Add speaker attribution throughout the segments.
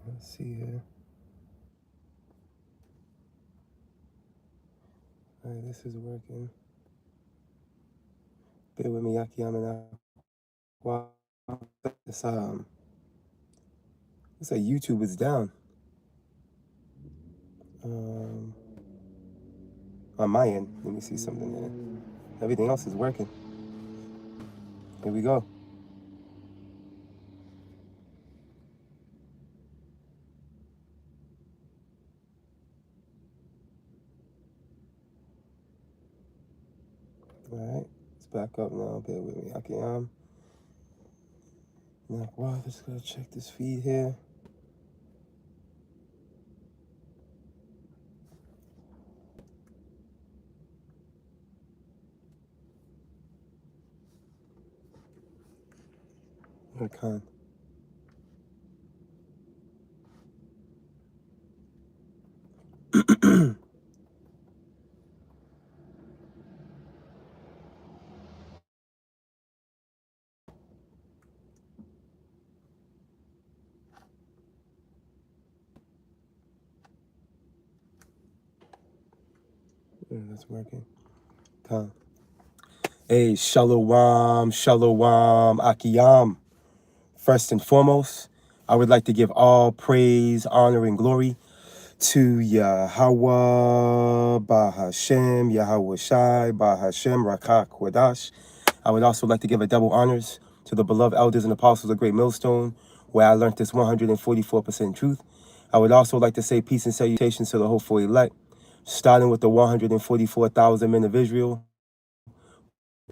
Speaker 1: Let's see here. All right, this is working. Bear with me, Yaki. I'm in wow. It's looks like YouTube is down. Um, on my end, let me see something here. Everything else is working. Here we go. All right, it's back up now. Bear with me, Yaki. Wow, just gotta check this feed here. Okay. That's working. Come. Hey, shalom, shalom, akiyam. First and foremost, I would like to give all praise, honor, and glory to Yahweh, Bahashem, Yahweh Shai, Bahashem, Rakak, Wadash. I would also like to give a double honors to the beloved elders and apostles of Great Millstone, where I learned this 144% truth. I would also like to say peace and salutations to the hopeful elect, starting with the 144,000 men of Israel,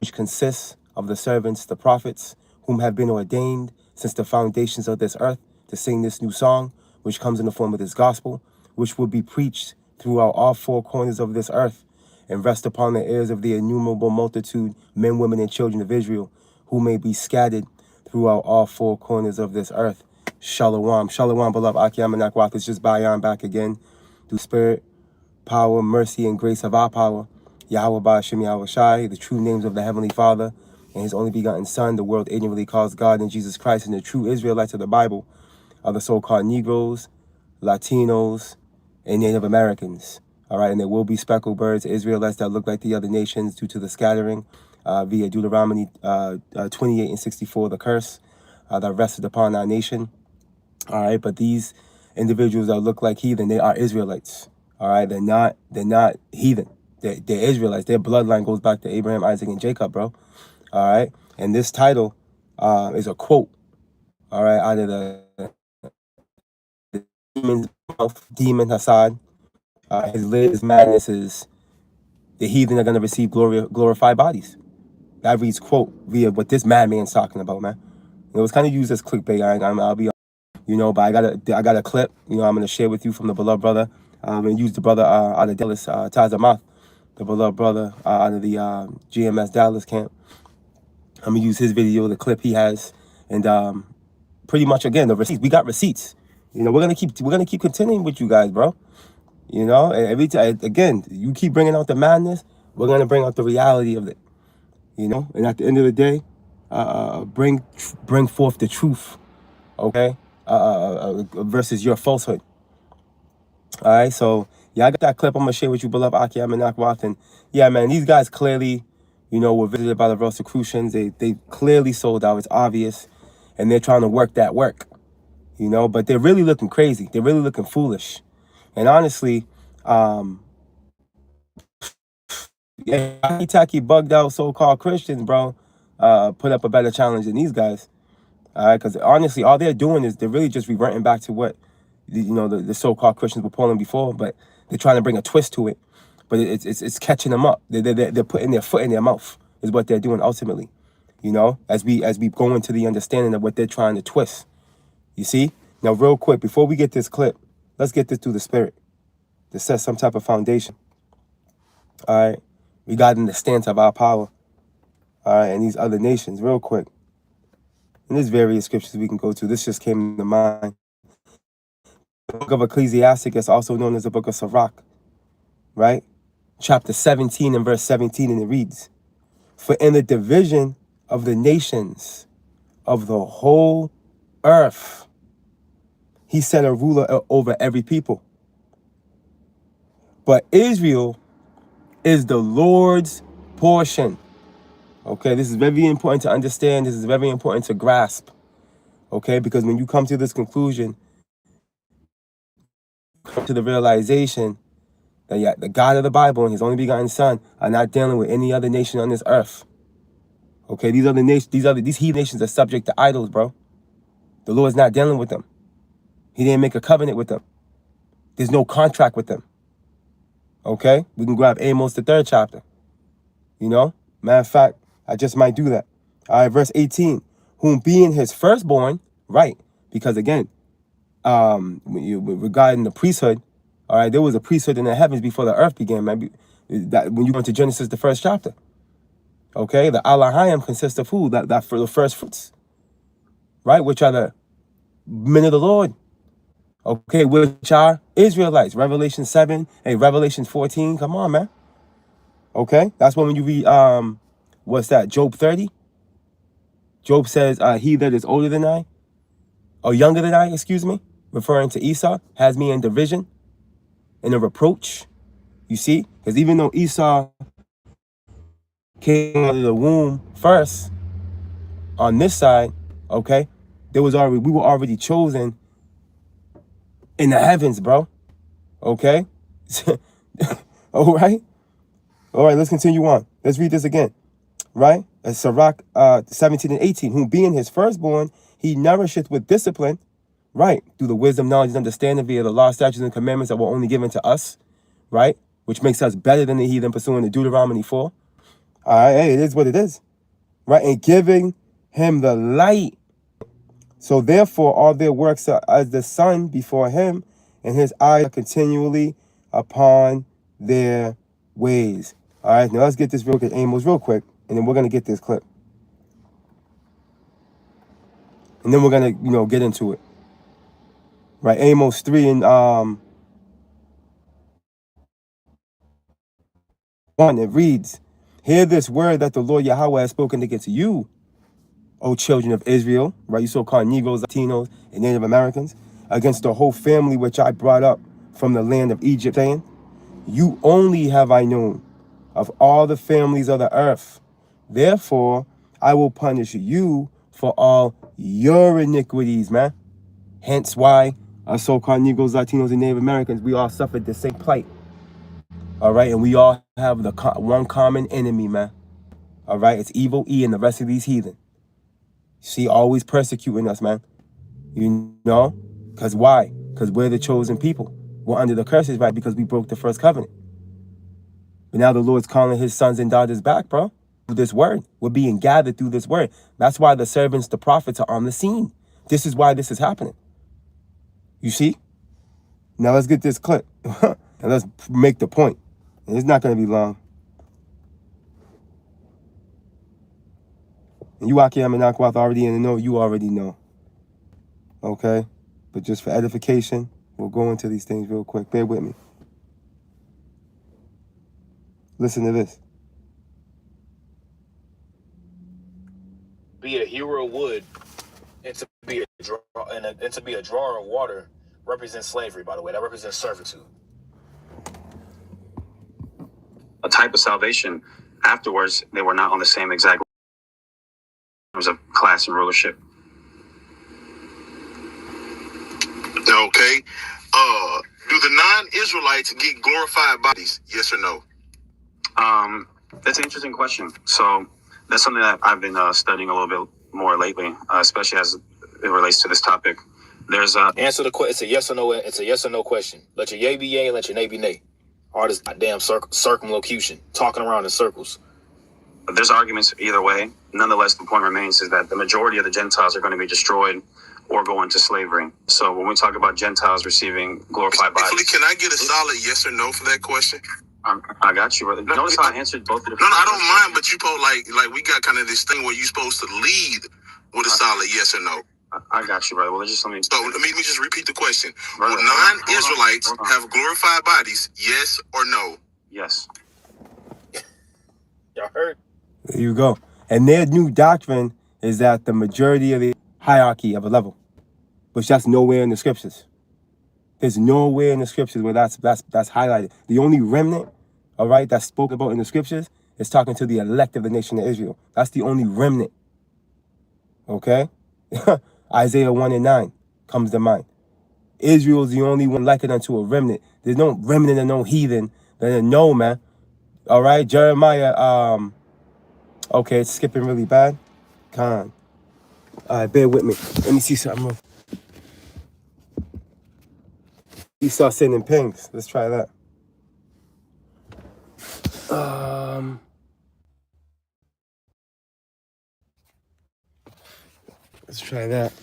Speaker 1: which consists of the servants, the prophets, whom have been ordained since the foundations of this earth to sing this new song, which comes in the form of this gospel, which will be preached throughout all four corners of this earth and rest upon the ears of the innumerable multitude, men, women, and children of Israel, who may be scattered throughout all four corners of this earth. Shalom. Shalom, beloved Akiyam and Akwaf. It's just Bayan back again through spirit, power, mercy, and grace of our power. Yahweh Ba'ashem Yahweh Shai, the true names of the Heavenly Father, and His only begotten Son, the world ignorantly calls God and Jesus Christ, and the true Israelites of the Bible are the so-called Negroes, Latinos, and Native Americans. All right, and there will be speckled birds, Israelites that look like the other nations due to the scattering via Deuteronomy 28 and 64, the curse that rested upon our nation. All right, but these individuals that look like heathen, they are Israelites. All right, they're not heathen. They're Israelites. Their bloodline goes back to Abraham, Isaac, and Jacob, bro. All right, and this title is a quote. All right, out of the demon's mouth, demon Hassad. His latest madness is the heathen are gonna receive glorified bodies. That reads quote via what this madman's talking about, man. It was kind of used as clickbait. I'll be, but I got a clip. I'm gonna share with you from the beloved brother. And use the brother out of Dallas, Tazamath, the beloved brother out of the GMS Dallas camp. I'm gonna use his video, the clip he has, and pretty much again the receipts. We got receipts. We're gonna keep continuing with you guys, bro. And every time again, you keep bringing out the madness. We're gonna bring out the reality of it. And at the end of the day, bring forth the truth, okay? Versus your falsehood. All right, so yeah, I got that clip I'm gonna share with you, beloved Akiam and Akwath, and yeah, man, these guys clearly, were visited by the Rosicrucians. They clearly sold out. It's obvious, and they're trying to work that work, but they're really looking crazy. They're really looking foolish, and honestly, yeah, tacky bugged out so-called Christians, bro, put up a better challenge than these guys. All right, because honestly, all they're doing is they're really just reverting back to what the so-called Christians were pulling before, but they're trying to bring a twist to it. But it's catching them up. They're putting their foot in their mouth is what they're doing ultimately. As we go into the understanding of what they're trying to twist. You see? Now, real quick, before we get this clip, let's get this through the spirit to set some type of foundation. All right, regarding the stance of our power. All right, and these other nations, real quick. And there's various scriptures we can go to. This just came to mind. The book of Ecclesiasticus, also known as the book of Sirach, right? Chapter 17 and verse 17, and it reads, "For in the division of the nations of the whole earth, he set a ruler over every people. But Israel is the Lord's portion. Okay, this is very important to understand. This is very important to grasp. Okay, because when you come to this conclusion, come to the realization that the God of the Bible and his only begotten Son are not dealing with any other nation on this earth. Okay, these heathen nations are subject to idols, bro. The Lord's not dealing with them. He didn't make a covenant with them. There's no contract with them. Okay, we can grab Amos, the 3rd chapter. You know, matter of fact, I just might do that. All right, verse 18, whom being his firstborn, right? Because again, regarding the priesthood, all right, there was a priesthood in the heavens before the earth began, man. That when you go into Genesis, the 1st chapter, okay, the Alahayim consists of who? That for the first fruits, right? Which are the men of the Lord, okay, which are Israelites. Revelation 7, hey, Revelation 14. Come on, man. Okay, that's when you read what's that? Job 30. Job says, he that is older than I, or younger than I, excuse me, referring to Esau, has me in derision, in a reproach. You see? Because even though Esau came out of the womb first, on this side, okay, we were already chosen in the heavens, bro. Okay? All right? All right, let's continue on. Let's read this again. Right? Sirach 17 and 18, whom being his firstborn, he nourisheth with discipline, right? Through the wisdom, knowledge, and understanding via the law, statutes, and commandments that were only given to us, right? Which makes us better than the heathen pursuing the Deuteronomy 4. All right, hey, it is what it is, right? And giving him the light. So therefore, all their works are as the sun before him, and his eyes are continually upon their ways. All right, now let's get this real quick, Amos, real quick, and then we're going to get this clip. And then we're going to, get into it. Right, Amos 3 and 1, it reads, hear this word that the Lord Yahweh has spoken against you, O children of Israel, right, you so-called Negroes, Latinos, and Native Americans, against the whole family which I brought up from the land of Egypt, saying, you only have I known of all the families of the earth. Therefore, I will punish you for all your iniquities, man. Hence why us so-called Negroes, Latinos, and Native Americans, we all suffered the same plight. All right, and we all have the one common enemy, man. All right, it's evil E and the rest of these heathen. See, always persecuting us, man. You know? Because why? Because we're the chosen people. We're under the curses, right? Because we broke the first covenant. But now the Lord's calling his sons and daughters back, bro. Through this word. We're being gathered through this word. That's why the servants, the prophets, are on the scene. This is why this is happening. You see? Now let's get this clip. And let's make the point. And it's not going to be long. And you, Akim and Akwath, already in the know. You already know. Okay? But just for edification, we'll go into these things real quick. Bear with me. Listen to this.
Speaker 2: Be a hero of wood, and to be a drawer of water represents slavery. By the way, that represents servitude.
Speaker 3: A type of salvation. Afterwards, they were not on the same exact terms of class and rulership.
Speaker 4: Okay. Do the non-Israelites get glorified bodies? Yes or no?
Speaker 3: That's an interesting question. So that's something that I've been studying a little bit more lately, especially as it relates to this topic. There's
Speaker 2: answer the question. It's a yes or no. It's a yes or no question. Let your yay be yay and let your nay be nay. All this goddamn circumlocution, talking around in circles.
Speaker 3: There's arguments either way. Nonetheless, the point remains is that the majority of the Gentiles are going to be destroyed or go into slavery. So when we talk about Gentiles receiving glorified bodies,
Speaker 4: can I get a solid yes or no for that question?
Speaker 3: I got you, brother. Notice how I answered both of the.
Speaker 4: No, I don't mind, but you both like we got kind of this thing where you're supposed to lead with a solid yes or no.
Speaker 3: I got you, brother. Well, let me
Speaker 4: just repeat the question.
Speaker 3: Brother,
Speaker 4: will non-Israelites have glorified bodies? Yes or no?
Speaker 3: Yes.
Speaker 2: Y'all heard?
Speaker 1: There you go. And their new doctrine is that the majority of the hierarchy of a level But that's nowhere in the scriptures. There's nowhere in the scriptures where that's highlighted. The only remnant, all right, that's spoken about in the scriptures is talking to the elect of the nation of Israel. That's the only remnant. Okay? Isaiah 1:9 comes to mind. Israel is the only one likened unto a remnant. There's no remnant and no heathen. No, man. All right, Jeremiah, okay, it's skipping really bad. Con. All right, bear with me. Let me see something. You start sending pings. Let's try that. Let's try that.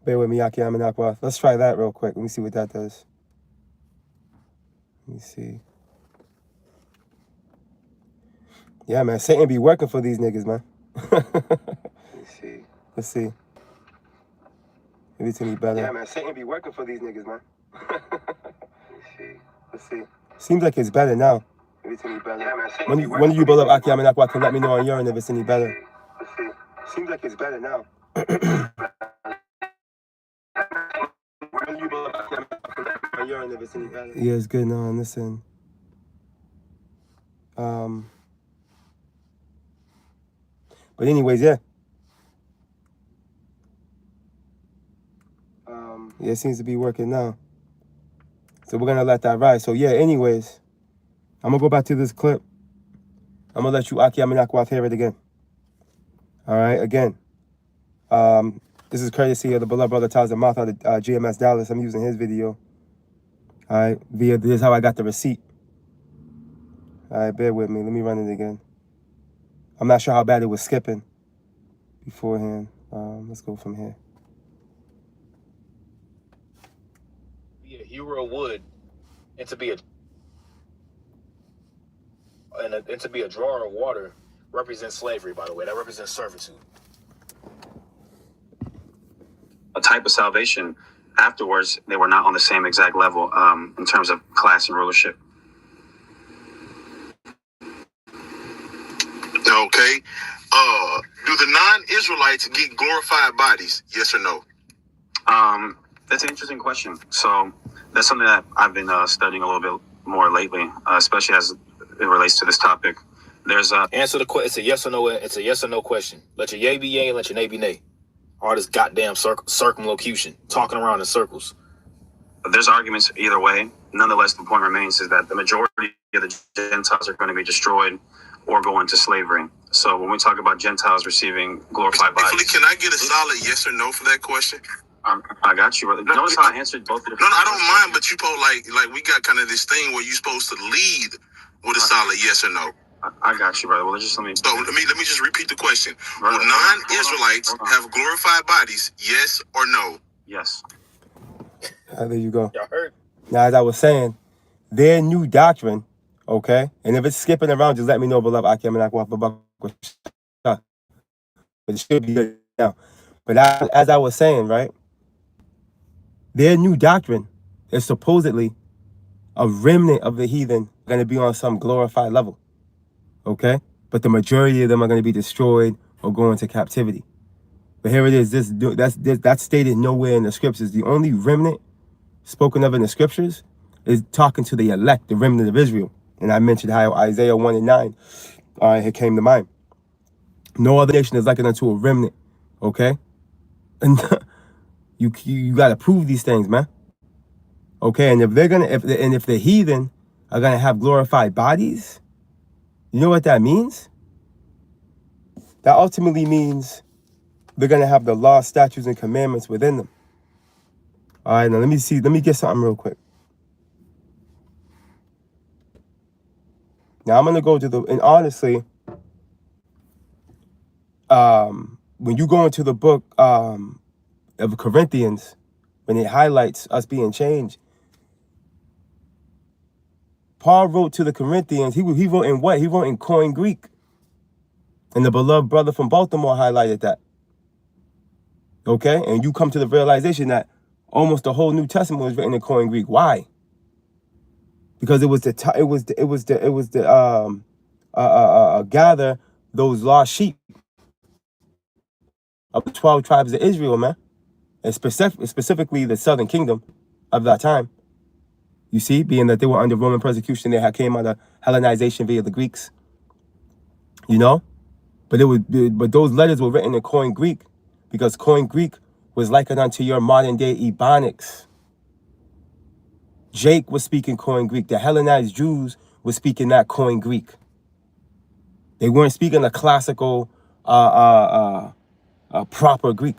Speaker 1: Bear with me, Yaki Amanakwa. Let's try that real quick. Let me see what that does. Let me see. Yeah, man, Satan be working for these niggas, man. Let's see. Everything be better. Yeah, man, Satan be working for these niggas, man. Let's see. Seems like it's better now. Everything be better. Yeah, man, when you build up Aki Amanakwa, can let me know on your end if it's any better. Let's see. Seems like it's better now. Yeah, it's good now on this end. But anyways, yeah. Yeah, it seems to be working now. So we're gonna let that ride. So yeah, anyways, I'm gonna go back to this clip. I'm gonna let you Aki Amanakwa hear it again. All right, again. This is courtesy of the beloved brother Tazza Mouth out of GMS Dallas. I'm using his video. All right, this is how I got the receipt. All right, bear with me. Let me run it again. I'm not sure how bad it was skipping beforehand. Let's go from here.
Speaker 2: Be a hero would, and to be a drawer of water represents slavery. By the way, that represents servitude.
Speaker 3: A type of salvation. Afterwards, they were not on the same exact level in terms of class and rulership.
Speaker 4: Okay. Do the non-Israelites get glorified bodies? Yes or no?
Speaker 3: That's an interesting question. So that's something that I've been studying a little bit more lately, especially as it relates to this topic. There's
Speaker 2: answer the question. It's a yes or no. It's a yes or no question. Let your yay be yay and let your nay be nay. All this goddamn circumlocution, talking around in circles.
Speaker 3: There's arguments either way. Nonetheless, the point remains is that the majority of the Gentiles are going to be destroyed or go into slavery. So when we talk about Gentiles receiving glorified bodies,
Speaker 4: can I get a solid yes or no for that question?
Speaker 3: I got you. Notice how I answered both of the
Speaker 4: No, I don't mind, but you supposed like we got kind of this thing where you supposed to lead with a solid yes or no.
Speaker 3: I got you, brother. Well, just let me
Speaker 4: just repeat the question.
Speaker 3: Brother,
Speaker 4: Will non-Israelites have glorified bodies? Yes or no?
Speaker 3: Yes.
Speaker 1: There you go.
Speaker 2: Y'all heard?
Speaker 1: Now, as I was saying, their new doctrine, okay? And if it's skipping around, just let me know, beloved. But it should be good now. But as I was saying, right? Their new doctrine is supposedly a remnant of the heathen going to be on some glorified level, okay? But the majority of them are going to be destroyed or go into captivity. But here it is. That's stated nowhere in the scriptures. The only remnant spoken of in the scriptures is talking to the elect, the remnant of Israel. And I mentioned how Isaiah 1:9 it came to mind. No other nation is likened unto a remnant, okay? And you got to prove these things, man. Okay, and if the heathen are gonna have glorified bodies, you know what that means? That ultimately means they're gonna have the law, statutes, and commandments within them. All right, now let me get something real quick. Now I'm gonna go to and honestly, when you go into the book of Corinthians, when it highlights us being changed, Paul wrote to the Corinthians. He wrote in what? He wrote in Koine Greek. And the beloved brother from Baltimore highlighted that. Okay? And you come to the realization that almost the whole New Testament was written in Koine Greek. Why? Because it was the gather those lost sheep of the 12 tribes of Israel, man. And specifically the southern kingdom of that time. You see, being that they were under Roman persecution, they had came out of Hellenization via the Greeks. You know? But those letters were written in Koine Greek, because Koine Greek was likened unto your modern day Ebonics. Jake was speaking Koine Greek. The Hellenized Jews were speaking that Koine Greek. They weren't speaking a classical, proper Greek.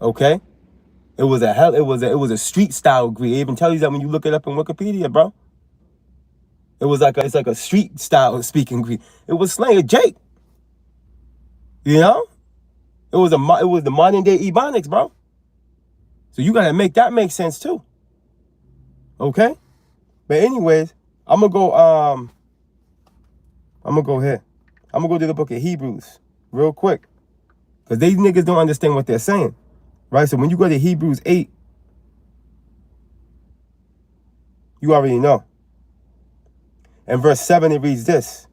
Speaker 1: Okay, it was a street style Greek. It even tells you that when you look it up in Wikipedia, bro. It's like a street style speaking Greek. It was slang. Jake. You know, it was the modern day Ebonics, bro. So you gotta make that make sense too. Okay, but anyways, I'm gonna go here. I'm gonna go to the book of Hebrews real quick, because these niggas don't understand what they're saying, right? So when you go to Hebrews 8, you already know. In verse 7, it reads this: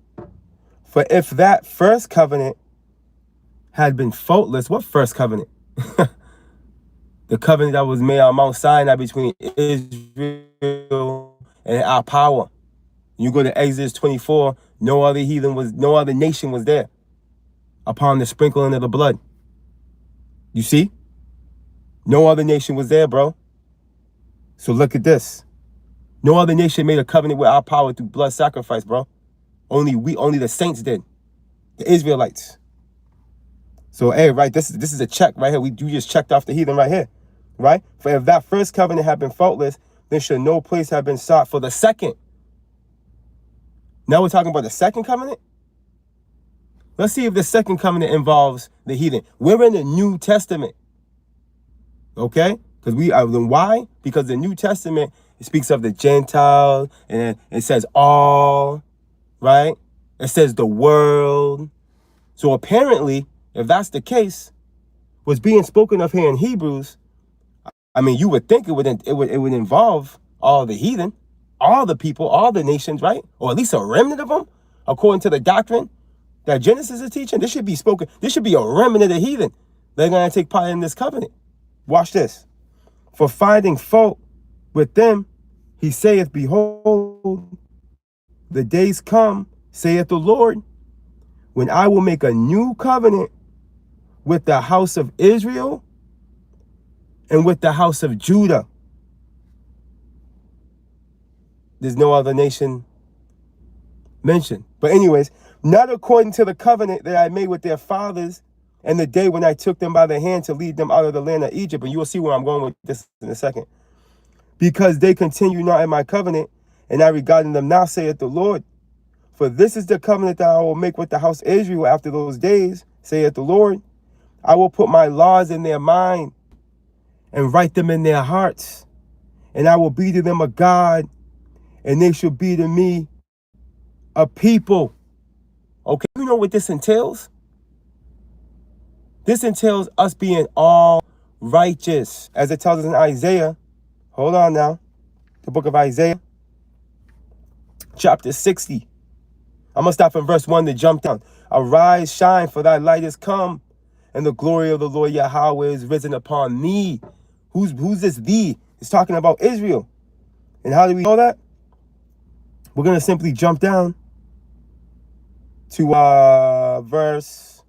Speaker 1: for if that first covenant had been faultless, what first covenant? The covenant that was made on Mount Sinai between Israel and our power. You go to Exodus 24, no other nation was there upon the sprinkling of the blood. You see? No other nation was there, bro. So look at this. No other nation made a covenant with our power through blood sacrifice, bro. Only the saints did. The Israelites. So, hey, right, this is a check right here. You just checked off the heathen right here, right? For if that first covenant had been faultless, then should no place have been sought for the second. Now we're talking about the second covenant. Let's see if the second covenant involves the heathen. We're in the New Testament, okay? Because why? Because the New Testament, it speaks of the Gentiles, and it says all, right? It says the world. So apparently, if that's the case, what's being spoken of here in Hebrews, I mean, you would think it would involve all the heathen, all the people, all the nations, right? Or at least a remnant of them, according to the doctrine that Genesis is teaching. This should be a remnant of the heathen. They're going to take part in this covenant. Watch this. For finding fault with them, he saith, behold, the days come, saith the Lord, when I will make a new covenant with the house of Israel and with the house of Judah. There's no other nation mentioned. But anyways, not according to the covenant that I made with their fathers and the day when I took them by the hand to lead them out of the land of Egypt. And you will see where I'm going with this in a second. Because they continue not in my covenant, and I regarded them not, saith the Lord. For this is the covenant that I will make with the house of Israel after those days, saith the Lord. I will put my laws in their mind and write them in their hearts. And I will be to them a God, and they shall be to me a people. Okay, you know what this entails? This entails us being all righteous. As it tells us in Isaiah. Hold on now. The book of Isaiah, chapter 60. I'm going to stop in verse 1 to jump down. Arise, shine, for thy light is come, and the glory of the Lord Yahweh is risen upon thee. Who's this thee? It's talking about Israel. And how do we know that? We're going to simply jump down to verse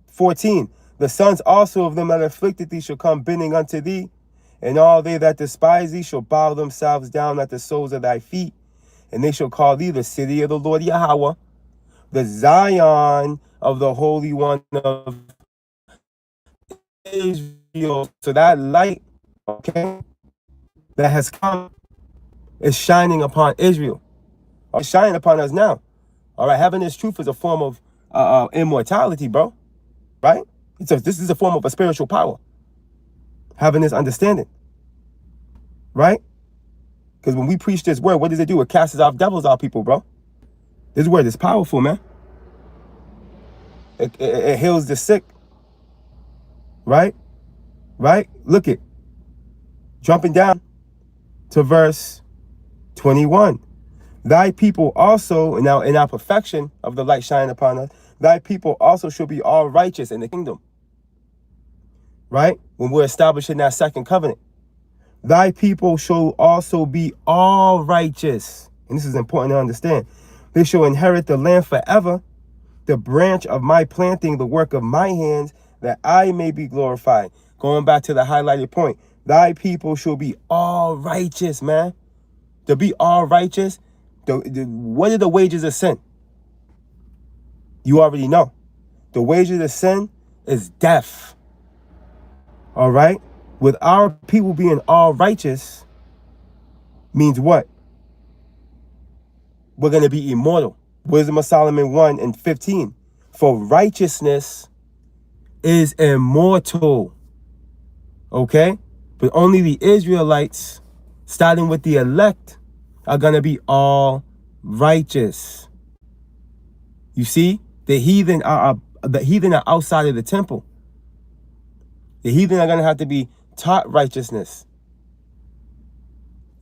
Speaker 1: 14. The sons also of them that afflicted thee shall come bending unto thee, and all they that despise thee shall bow themselves down at the soles of thy feet, and they shall call thee the city of the Lord Yahweh, the Zion of the Holy One of Israel. So that light, okay, that has come is shining upon Israel. It's shining upon us now. All right, having this truth is a form of immortality, bro. Right? This is a form of a spiritual power. Having this understanding. Right? Because when we preach this word, what does it do? It casts off devils out people, bro. This word is powerful, man. It heals the sick. Right? Right? Look it. Jumping down to verse 21. Thy people also, and now in our perfection of the light shining upon us, thy people also shall be all righteous in the kingdom. Right? When we're establishing that second covenant. Thy people shall also be all righteous. And this is important to understand. They shall inherit the land forever, the branch of my planting, the work of my hands, that I may be glorified. Going back to the highlighted point. Thy people shall be all righteous, man. To be all righteous, what are the wages of sin? You already know. The wages of sin is death. All right? With our people being all righteous means what? We're going to be immortal. Wisdom of Solomon 1:15. For righteousness is immortal. Okay? But only the Israelites, starting with the elect, are going to be all righteous. You see? The heathen are outside of the temple. The heathen are going to have to be taught righteousness.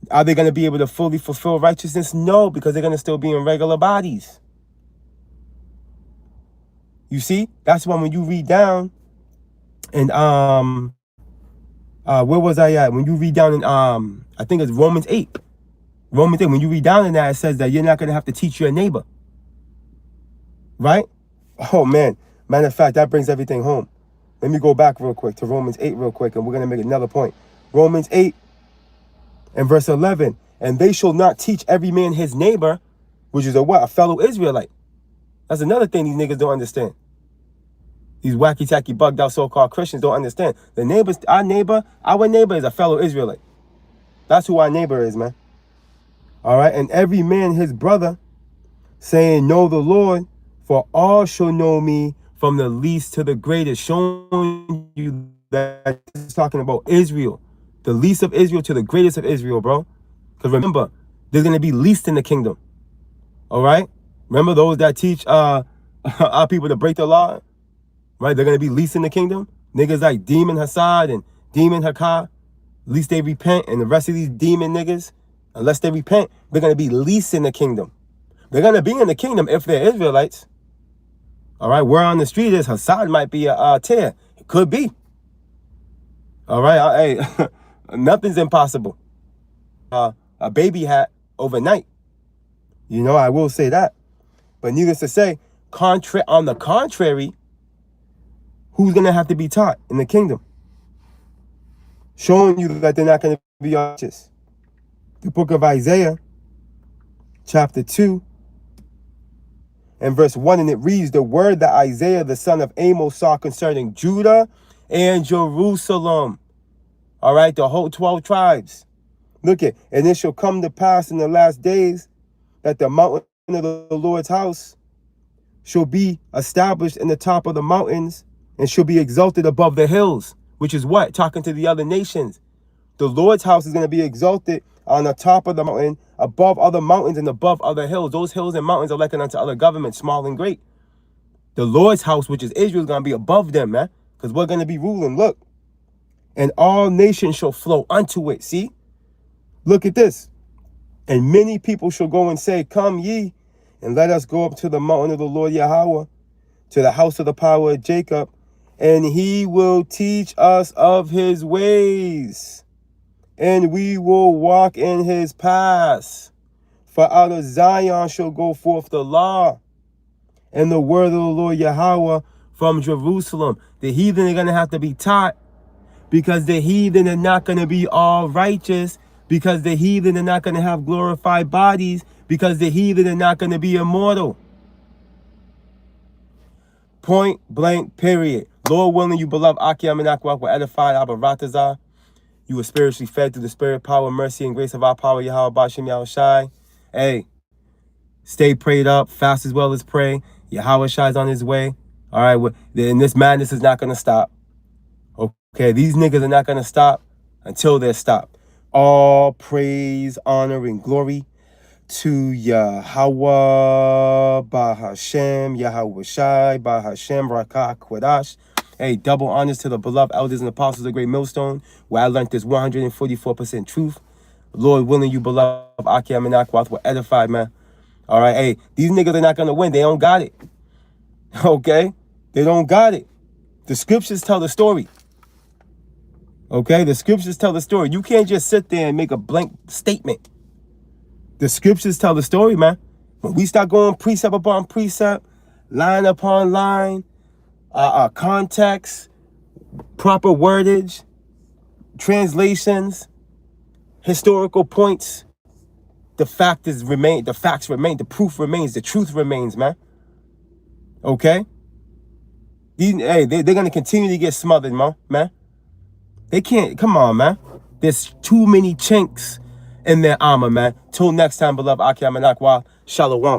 Speaker 1: Are they going to be able to fully fulfill righteousness? No, because they're going to still be in regular bodies. You see? That's why when you read down and where was I at? When you read down in I think it's Romans 8. Romans 8, when you read down in that, it says that you're not going to have to teach your neighbor. Right? Oh man. Matter of fact, that brings everything home. Let me go back real quick to Romans 8 real quick, and we're going to make another point. Romans 8 and verse 11. And they shall not teach every man his neighbor, which is a what? A fellow Israelite. That's another thing these niggas don't understand. These wacky-tacky, bugged-out so-called Christians don't understand. Our neighbor is a fellow Israelite. That's who our neighbor is, man. All right? And every man his brother, saying, know the Lord, for all shall know me, from the least to the greatest, showing you that it's talking about Israel. The least of Israel to the greatest of Israel, bro. Because remember, there's going to be least in the kingdom. All right? Remember those that teach our people to break the law? Right? They're going to be least in the kingdom. Niggas like Demon Hassad and Demon Hakah. At least they repent. And the rest of these demon niggas, unless they repent, they're going to be least in the kingdom. They're going to be in the kingdom if they're Israelites. All right, where on the street is Hassad might be a tear. It could be. All right, hey, nothing's impossible. A baby hat overnight. You know, I will say that. But needless to say, on the contrary, who's going to have to be taught in the kingdom? Showing you that they're not going to be righteous. The book of Isaiah, chapter 2, and verse 1, and it reads, the word that Isaiah the son of Amos saw concerning Judah and Jerusalem. All right, the whole 12 tribes. Look at, and it shall come to pass in the last days that the mountain of the Lord's house shall be established in the top of the mountains and shall be exalted above the hills, which is what? Talking to the other nations. The Lord's house is going to be exalted on the top of the mountain, above other mountains and above other hills. Those hills and mountains are likened unto other governments, small and great. The Lord's house, which is Israel, is going to be above them, man. Because we're going to be ruling. Look. And all nations shall flow unto it. See? Look at this. And many people shall go and say, come ye, and let us go up to the mountain of the Lord Yahweh, to the house of the power of Jacob, and he will teach us of his ways, and we will walk in his paths. For out of Zion shall go forth the law, and the word of the Lord Yahweh from Jerusalem. The heathen are going to have to be taught, because the heathen are not going to be all righteous, because the heathen are not going to have glorified bodies, because the heathen are not going to be immortal. Point blank, period. Lord willing, you beloved Akim and Akwak were edified, Abaratazah. You were spiritually fed through the spirit, power, mercy, and grace of our power, Yahweh Bashem Yahushai. Hey, stay prayed up, fast as well as pray. Yahweh Shai's on his way. All right, and this madness is not going to stop. Okay, these niggas are not going to stop until they're stopped. All praise, honor, and glory to Yahweh, Bahashem, Yahweh Shai, Bahashem, Rakah, Kwadash. Hey, double honors to the beloved elders and apostles of the Great Millstone, where I learned this 144% truth. Lord willing, you beloved Akim and Akwath were edified, man. All right, hey, these niggas are not gonna win. They don't got it. Okay, they don't got it. The scriptures tell the story. Okay, the scriptures tell the story. You can't just sit there and make a blank statement. The scriptures tell the story, man. When we start going precept upon precept, line upon line, context, proper wordage, translations, historical points, the facts remain, the proof remains, the truth remains, man. Okay? They're gonna continue to get smothered, man. They can't, come on, man. There's too many chinks in their armor, man. Till next time, beloved Akim and Akwa, Shalom.